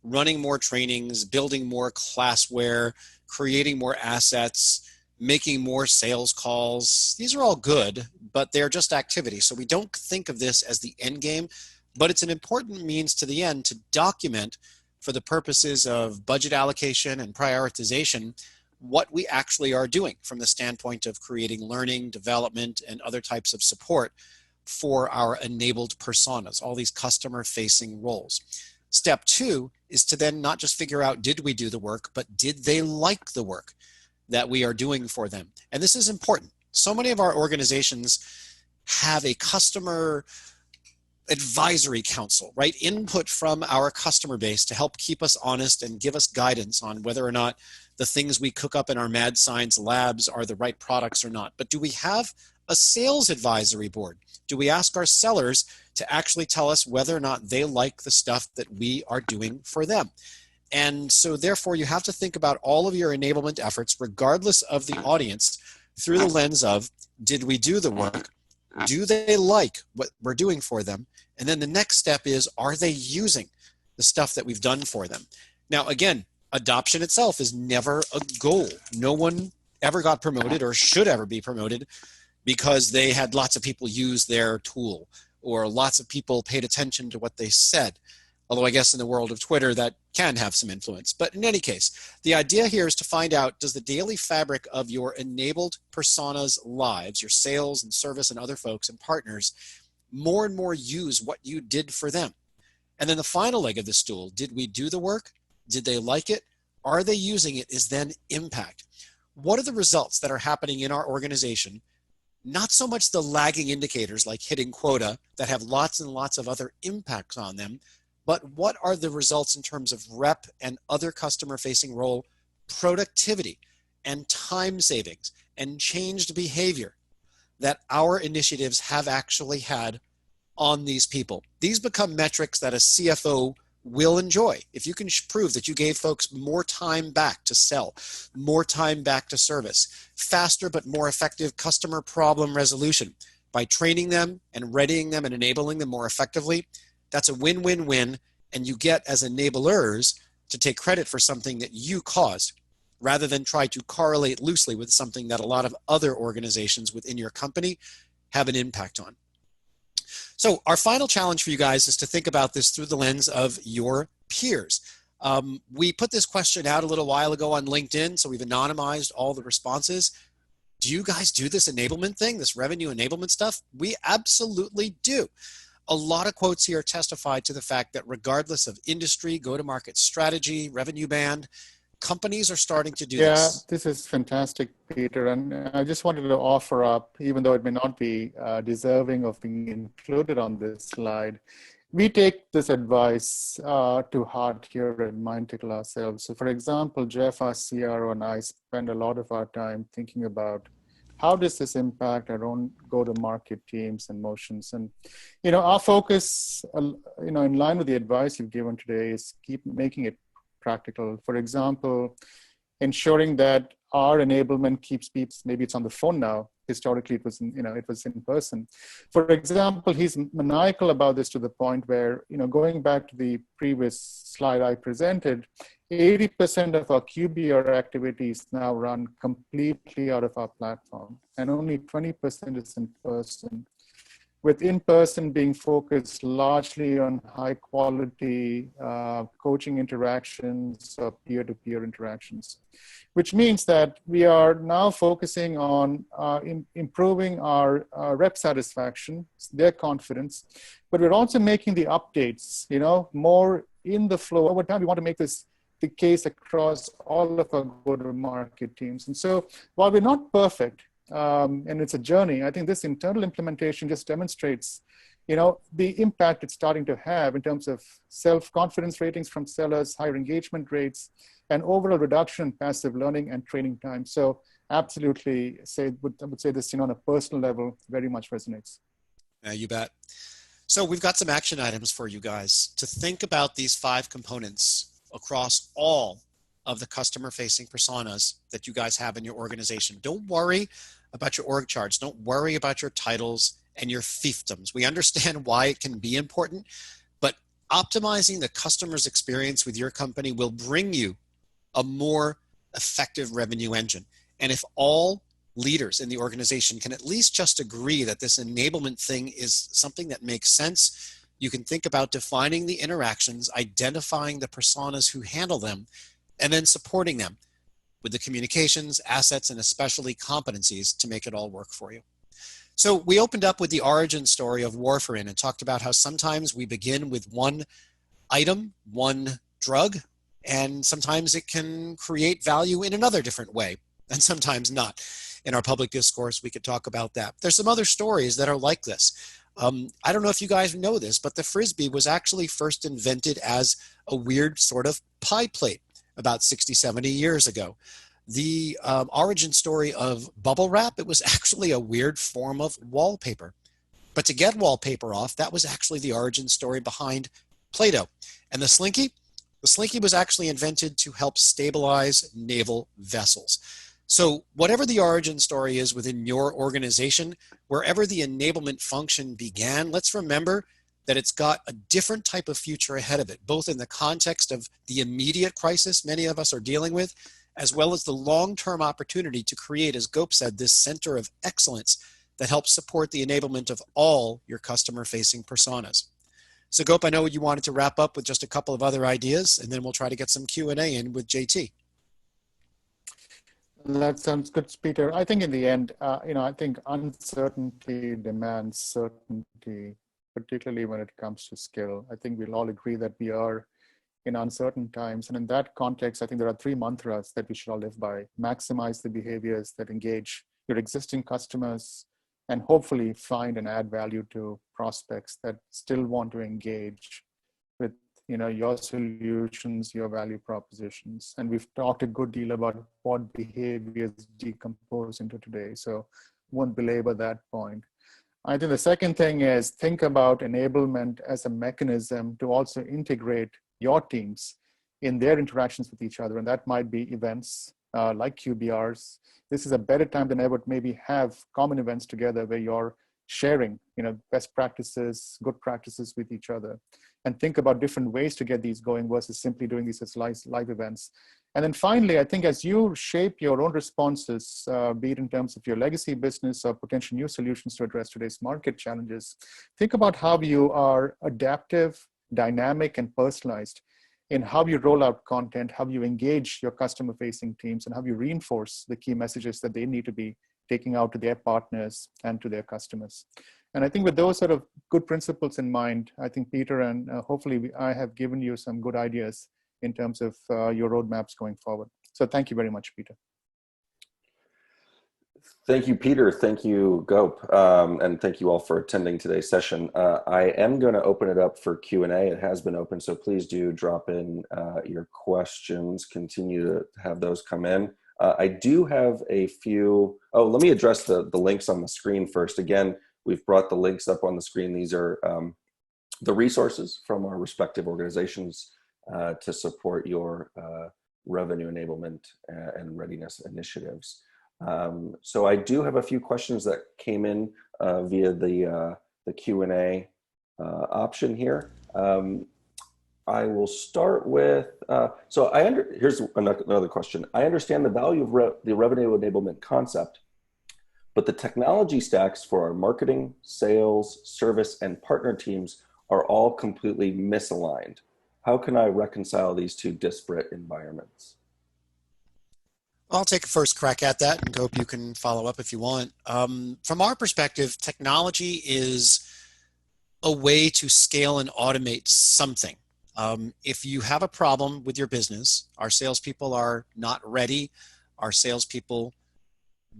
running more trainings, building more classware, creating more assets, making more sales calls. These are all good, but they're just activities. So we don't think of this as the end game, but it's an important means to the end to document, for the purposes of budget allocation and prioritization, what we actually are doing from the standpoint of creating learning, development, and other types of support for our enabled personas, all these customer-facing roles. Step 2 is to then not just figure out, did we do the work, but did they like the work that we are doing for them? And this is important. So many of our organizations have a customer advisory council, right? Input from our customer base to help keep us honest and give us guidance on whether or not the things we cook up in our mad science labs are the right products or not. But do we have a sales advisory board? Do we ask our sellers to actually tell us whether or not they like the stuff that we are doing for them? And so therefore, you have to think about all of your enablement efforts, regardless of the audience, through the lens of, did we do the work? Do they like what we're doing for them? And then the next step is, are they using the stuff that we've done for them? Now, again, adoption itself is never a goal. No one ever got promoted or should ever be promoted because they had lots of people use their tool or lots of people paid attention to what they said. Although I guess in the world of Twitter, that can have some influence. But in any case, the idea here is to find out, does the daily fabric of your enabled personas' lives, your sales and service and other folks and partners, more and more use what you did for them? And then the final leg of the stool, did we do the work? Did they like it? Are they using it? Is then impact. What are the results that are happening in our organization? Not so much the lagging indicators like hitting quota that have lots and lots of other impacts on them, but what are the results in terms of rep and other customer-facing role productivity and time savings and changed behavior? that our initiatives have actually had on these people. These become metrics that a CFO will enjoy. If you can prove that you gave folks more time back to sell, more time back to service, faster but more effective customer problem resolution by training them and readying them and enabling them more effectively, that's a win-win-win, and you get as enablers to take credit for something that you caused rather than try to correlate loosely with something that a lot of other organizations within your company have an impact on. So our final challenge for you guys is to think about this through the lens of your peers. We put this question out a little while ago on LinkedIn, so we've anonymized all the responses. Do you guys do this enablement thing, this revenue enablement stuff? We absolutely do. A lot of quotes here testify to the fact that regardless of industry, go-to-market strategy, revenue band, companies are starting to do this. Yeah, this is fantastic, Peter. And I just wanted to offer up, even though it may not be deserving of being included on this slide, we take this advice to heart here at MindTickle ourselves. So for example, Jeff, our CRO, and I spend a lot of our time thinking about how does this impact our own go-to-market teams and motions. And, our focus, in line with the advice you've given today, is keep making it practical. For example, ensuring that our enablement keeps people, maybe it's on the phone now. Historically, it was in person. For example, he's maniacal about this to the point where, going back to the previous slide I presented, 80% of our QBR activities now run completely out of our platform, and only 20% is in person, with in-person being focused largely on high-quality coaching interactions or peer-to-peer interactions, which means that we are now focusing on improving our rep satisfaction, their confidence, but we're also making the updates, more in the flow. Over time, we want to make this the case across all of our go-to-market teams. And so while we're not perfect, and it's a journey, I think this internal implementation just demonstrates, the impact it's starting to have in terms of self-confidence ratings from sellers, higher engagement rates, and overall reduction in passive learning and training time. So absolutely, I would say this, on a personal level, very much resonates. Yeah, you bet. So we've got some action items for you guys to think about these 5 components across all of the customer-facing personas that you guys have in your organization. Don't worry about your org charts. Don't worry about your titles and your fiefdoms. We understand why it can be important, but optimizing the customer's experience with your company will bring you a more effective revenue engine. And if all leaders in the organization can at least just agree that this enablement thing is something that makes sense, you can think about defining the interactions, identifying the personas who handle them, and then supporting them with the communications, assets, and especially competencies to make it all work for you. So we opened up with the origin story of warfarin and talked about how sometimes we begin with one item, one drug, and sometimes it can create value in another different way, and sometimes not. In our public discourse, we could talk about that. There's some other stories that are like this. I don't know if you guys know this, but the Frisbee was actually first invented as a weird sort of pie plate about 60, 70 years ago. The origin story of bubble wrap, it was actually a weird form of wallpaper. But to get wallpaper off, that was actually the origin story behind Play-Doh. And the Slinky was actually invented to help stabilize naval vessels. So whatever the origin story is within your organization, wherever the enablement function began, let's remember that it's got a different type of future ahead of it, both in the context of the immediate crisis many of us are dealing with, as well as the long-term opportunity to create, as Gop said, this center of excellence that helps support the enablement of all your customer-facing personas. So Gop, I know you wanted to wrap up with just a couple of other ideas, and then we'll try to get some Q&A in with JT. That sounds good, Peter. I think in the end, I think uncertainty demands certainty, particularly when it comes to skill. I think we'll all agree that we are in uncertain times. And in that context, I think there are 3 mantras that we should all live by. Maximize the behaviors that engage your existing customers, and hopefully find and add value to prospects that still want to engage with your solutions, your value propositions. And we've talked a good deal about what behaviors decompose into today. So won't belabor that point. I think the second thing is think about enablement as a mechanism to also integrate your teams in their interactions with each other. And that might be events like QBRs. This is a better time than ever to maybe have common events together where you're sharing, best practices, good practices with each other, and think about different ways to get these going versus simply doing these as live events. And then finally, I think as you shape your own responses, be it in terms of your legacy business or potential new solutions to address today's market challenges, think about how you are adaptive, dynamic, and personalized in how you roll out content, how you engage your customer-facing teams, and how you reinforce the key messages that they need to be taking out to their partners and to their customers. And I think with those sort of good principles in mind, I think Peter and hopefully I have given you some good ideas in terms of your roadmaps going forward. So thank you very much, Peter. Thank you, Peter. Thank you, Gop. And thank you all for attending today's session. I am going to open it up for Q&A. It has been open, so please do drop in your questions. Continue to have those come in. I do have a few. Oh, let me address the links on the screen first. Again, we've brought the links up on the screen. These are the resources from our respective organizations to support your revenue enablement and readiness initiatives. So I do have a few questions that came in via the Q&A option here. I will start with, here's another question. I understand the value of the revenue enablement concept, but the technology stacks for our marketing, sales, service, and partner teams are all completely misaligned. How can I reconcile these two disparate environments? I'll take a first crack at that, and Gop, you can follow up if you want. From our perspective, technology is a way to scale and automate something. If you have a problem with your business, our salespeople are not ready, our salespeople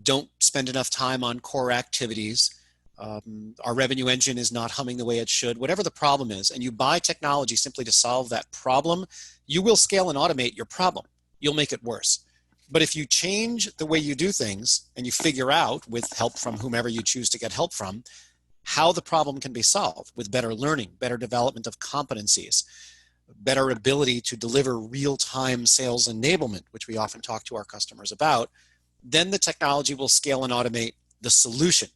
don't spend enough time on core activities, our revenue engine is not humming the way it should, whatever the problem is, and you buy technology simply to solve that problem, you will scale and automate your problem. You'll make it worse. But if you change the way you do things and you figure out, with help from whomever you choose to get help from, how the problem can be solved with better learning, better development of competencies, better ability to deliver real-time sales enablement, which we often talk to our customers about, then the technology will scale and automate the solution.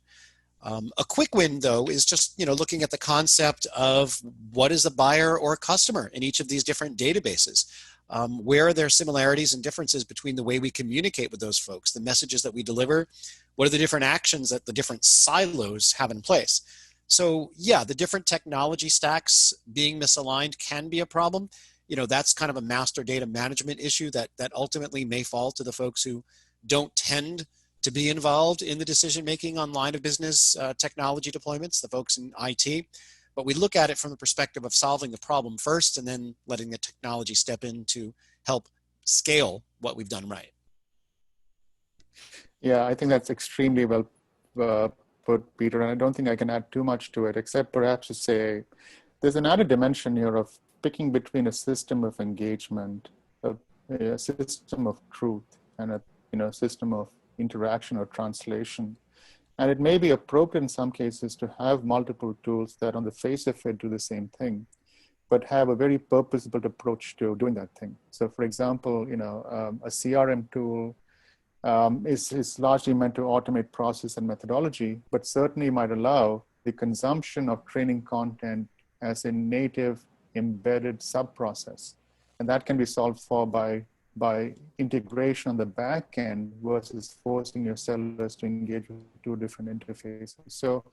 A quick win, though, is just looking at the concept of what is a buyer or a customer in each of these different databases. Where are there similarities and differences between the way we communicate with those folks, the messages that we deliver, what are the different actions that the different silos have in place? So yeah, the different technology stacks being misaligned can be a problem. That's kind of a master data management issue that ultimately may fall to the folks who don't tend to be involved in the decision-making on line of business technology deployments, the folks in IT. But we look at it from the perspective of solving the problem first and then letting the technology step in to help scale what we've done right. Yeah, I think that's extremely well put, Peter, and I don't think I can add too much to it, except perhaps to say there's an added dimension here of picking between a system of engagement, a system of truth, and a system of interaction or translation. And it may be appropriate in some cases to have multiple tools that on the face of it do the same thing, but have a very purpose-built approach to doing that thing. So for example, a CRM tool is largely meant to automate process and methodology, but certainly might allow the consumption of training content as a native embedded sub-process. And that can be solved for by integration on the back end versus forcing your sellers to engage with two different interfaces. So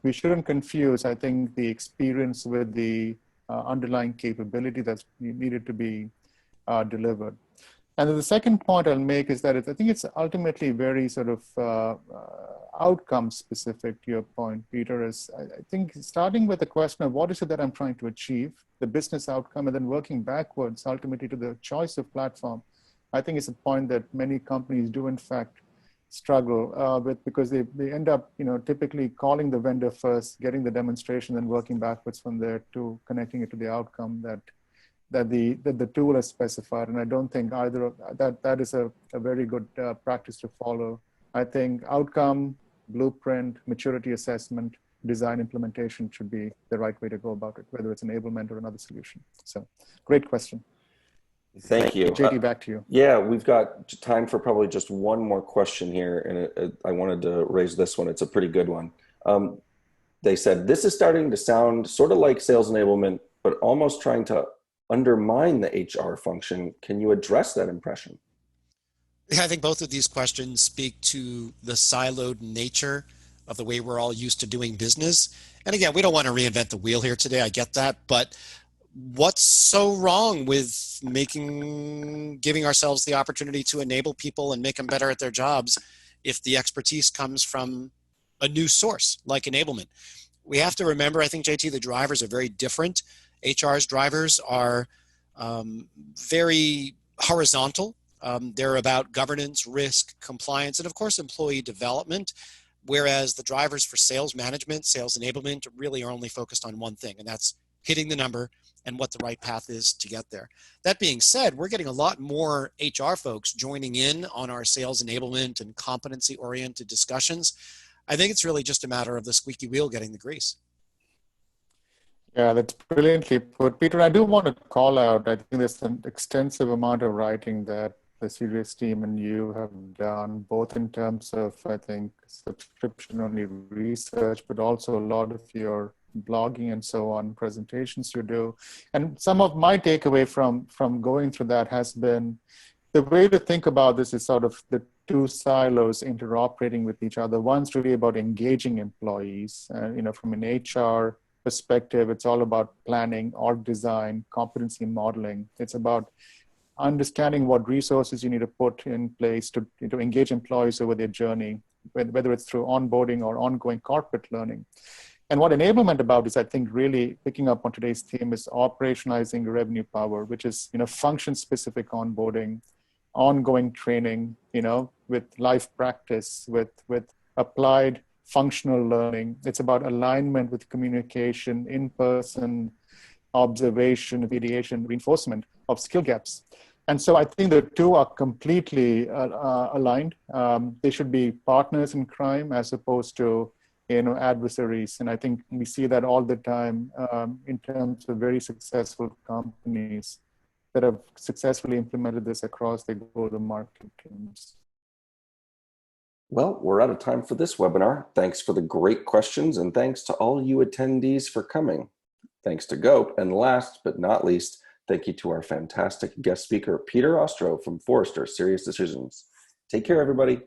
we shouldn't confuse, I think, the experience with the underlying capability that's needed to be delivered. And then the second point I'll make is that I think it's ultimately very sort of outcome specific to your point, Peter, is I think starting with the question of what is it that I'm trying to achieve, the business outcome, and then working backwards ultimately to the choice of platform, I think it's a point that many companies do in fact struggle with, because they end up typically calling the vendor first, getting the demonstration, then working backwards from there to connecting it to the outcome that the tool has specified. And I don't think either of that is a very good practice to follow. I think outcome blueprint, maturity assessment, design implementation should be the right way to go about it, whether it's enablement or another solution. So great question. Thank you. JT, back to you. Yeah, we've got time for probably just one more question here, and I wanted to raise this one. It's a pretty good one. They said, this is starting to sound sort of like sales enablement, but almost trying to undermine the HR function. Can you address that impression? Yeah, I think both of these questions speak to the siloed nature of the way we're all used to doing business. And again, we don't want to reinvent the wheel here today. I get that. But what's so wrong with giving ourselves the opportunity to enable people and make them better at their jobs if the expertise comes from a new source like enablement? We have to remember, I think, JT, the drivers are very different. HR's drivers are very horizontal. They're about governance, risk, compliance, and of course, employee development. Whereas the drivers for sales management, sales enablement really are only focused on one thing, and that's hitting the number and what the right path is to get there. That being said, we're getting a lot more HR folks joining in on our sales enablement and competency-oriented discussions. I think it's really just a matter of the squeaky wheel getting the grease. Yeah, that's brilliantly put. Peter, I do want to call out, I think there's an extensive amount of writing that the Sirius team and you have done, both in terms of, I think, subscription-only research, but also a lot of your blogging and so on, presentations you do. And some of my takeaway from going through that has been the way to think about this is sort of the two silos interoperating with each other. One's really about engaging employees, from an HR perspective, it's all about planning, org design, competency modeling. It's about understanding what resources you need to put in place to engage employees over their journey, whether it's through onboarding or ongoing corporate learning. And what enablement about is, I think, really picking up on today's theme is operationalizing revenue power, which is, function-specific onboarding, ongoing training, with live practice, with applied functional learning. It's about alignment with communication, in-person observation, mediation, reinforcement of skill gaps. And so I think the two are completely aligned. They should be partners in crime as opposed to, adversaries. And I think we see that all the time in terms of very successful companies that have successfully implemented this across their go-to-market teams. Well, we're out of time for this webinar. Thanks for the great questions, and thanks to all you attendees for coming. Thanks to Gop, and last but not least, thank you to our fantastic guest speaker, Peter Ostrow from Forrester SiriusDecisions. Take care, everybody.